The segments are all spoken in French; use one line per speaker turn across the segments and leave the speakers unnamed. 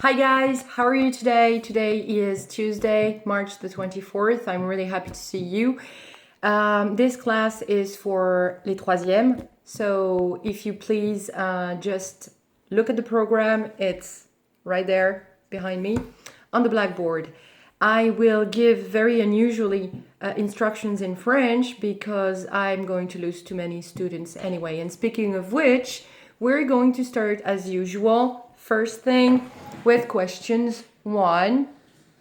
Hi guys, how are you today? Today is Tuesday, March the 24th. I'm really happy to see you. This class is for les troisièmes. So if you please just look at the program, it's right there behind me on the blackboard. I will give very unusually instructions in French because I'm going to lose too many students anyway. And speaking of which, we're going to start as usual. First thing with questions 1.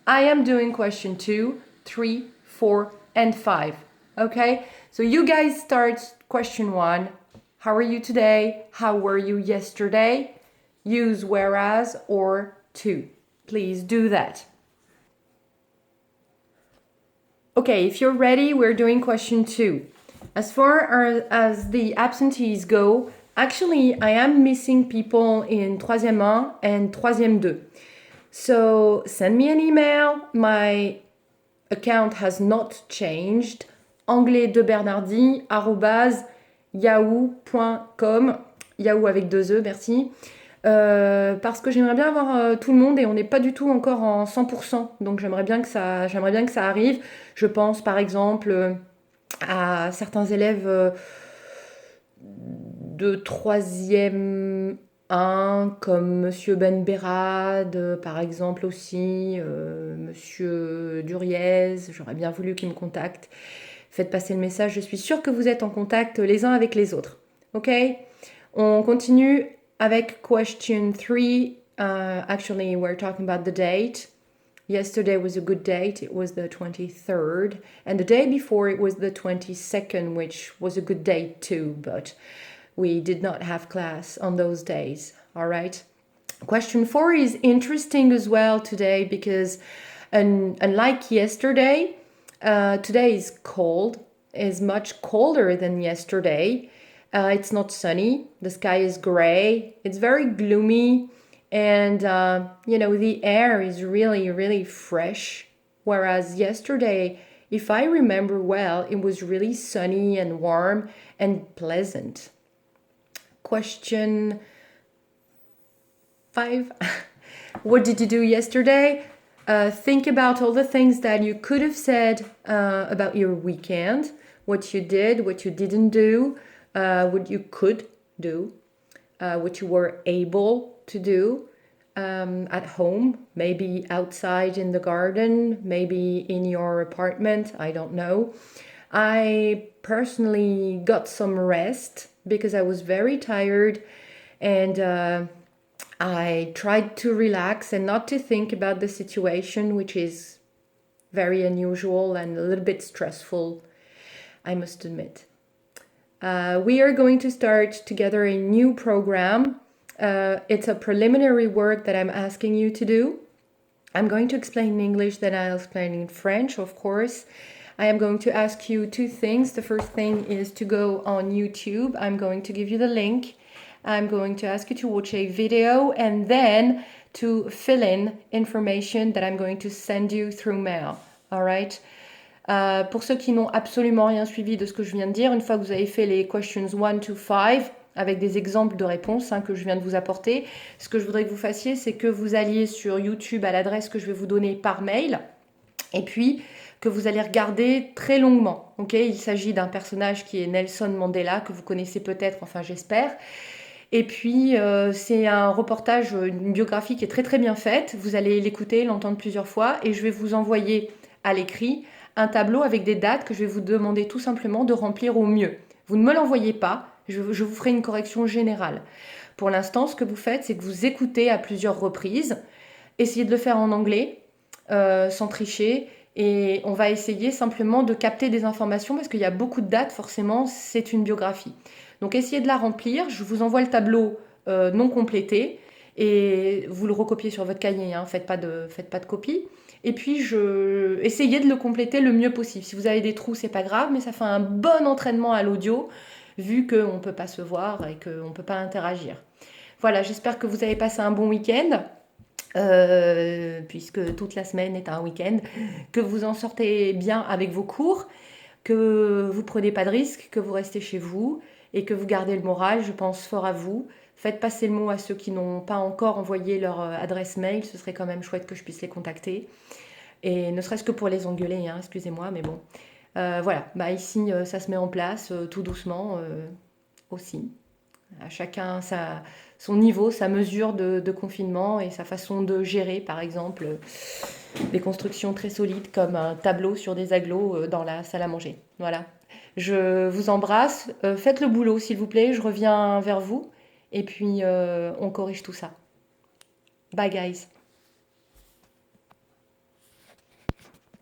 I am doing question 2, 3, 4, and 5. Okay? So you guys start question 1. How are you today? How were you yesterday? Use whereas or to. Please do that. Okay, if you're ready, we're doing question 2. As far as the absentees go, actually, I am missing people in troisième 1 and troisième 2. So send me an email. My account has not changed. anglais2bernardi@yahoo.com. Yahoo avec 2 E, merci. Parce que j'aimerais bien avoir tout le monde et on n'est pas du tout encore en 100%. Donc j'aimerais bien que ça arrive. Je pense par exemple à certains élèves de troisième 1, comme Monsieur Ben Berad, par exemple aussi, Monsieur Duriez, j'aurais bien voulu qu'il me contacte. Faites passer le message, je suis sûre que vous êtes en contact les uns avec les autres. Ok? On continue avec question 3. Actually, we're talking about the date. Yesterday was a good date, it was the 23rd. And the day before it was the 22nd, which was a good date too, but we did not have class on those days. All right. Question 4 is interesting as well today because unlike yesterday, today is cold, is much colder than yesterday. It's not sunny. The sky is gray. It's very gloomy. And, the air is really, really fresh. Whereas yesterday, if I remember well, it was really sunny and warm and pleasant. Question 5. What did you do yesterday? Think about all the things that you could have said about your weekend, what you did, what you didn't do, what you could do, what you were able to do at home, maybe outside in the garden, maybe in your apartment, I don't know. I personally got some rest because I was very tired and I tried to relax and not to think about the situation, which is very unusual and a little bit stressful, I must admit. We are going to start together a new program. It's a preliminary work that I'm asking you to do. I'm going to explain in English, then I'll explain in French, of course. I am going to ask you 2 things. The first thing is to go on YouTube. I'm going to give you the link. I'm going to ask you to watch a video and then to fill in information that I'm going to send you through mail. All right? Pour ceux qui n'ont absolument rien suivi de ce que je viens de dire, une fois que vous avez fait les questions 1 to 5, avec des exemples de réponses que je viens de vous apporter, ce que je voudrais que vous fassiez, c'est que vous alliez sur YouTube à l'adresse que je vais vous donner par mail, et puis que vous allez regarder très longuement. Okay, il s'agit d'un personnage qui est Nelson Mandela, que vous connaissez peut-être, enfin j'espère. Et puis, c'est un reportage, une biographie qui est très très bien faite. Vous allez l'écouter, l'entendre plusieurs fois, et je vais vous envoyer à l'écrit un tableau avec des dates que je vais vous demander tout simplement de remplir au mieux. Vous ne me l'envoyez pas, je vous ferai une correction générale. Pour l'instant, ce que vous faites, c'est que vous écoutez à plusieurs reprises. Essayez de le faire en anglais, sans tricher. Et on va essayer simplement de capter des informations parce qu'il y a beaucoup de dates, forcément, c'est une biographie. Donc essayez de la remplir. Je vous envoie le tableau non complété et vous le recopiez sur votre cahier. Faites pas de copie. Et puis, essayez de le compléter le mieux possible. Si vous avez des trous, c'est pas grave, mais ça fait un bon entraînement à l'audio, vu qu'on ne peut pas se voir et qu'on ne peut pas interagir. Voilà, j'espère que vous avez passé un bon week-end, puisque toute la semaine est un week-end, que vous en sortez bien avec vos cours, que vous ne prenez pas de risques, que vous restez chez vous et que vous gardez le moral. Je pense fort à vous. Faites passer le mot à ceux qui n'ont pas encore envoyé leur adresse mail. Ce serait quand même chouette que je puisse les contacter. Et ne serait-ce que pour les engueuler, hein, excusez-moi, mais bon. Voilà, bah ici, ça se met en place tout doucement aussi. À chacun son niveau, sa mesure de confinement et sa façon de gérer, par exemple, des constructions très solides comme un tableau sur des agglos dans la salle à manger. Voilà. Je vous embrasse. Faites le boulot, s'il vous plaît. Je reviens vers vous. Et puis, on corrige tout ça. Bye, guys.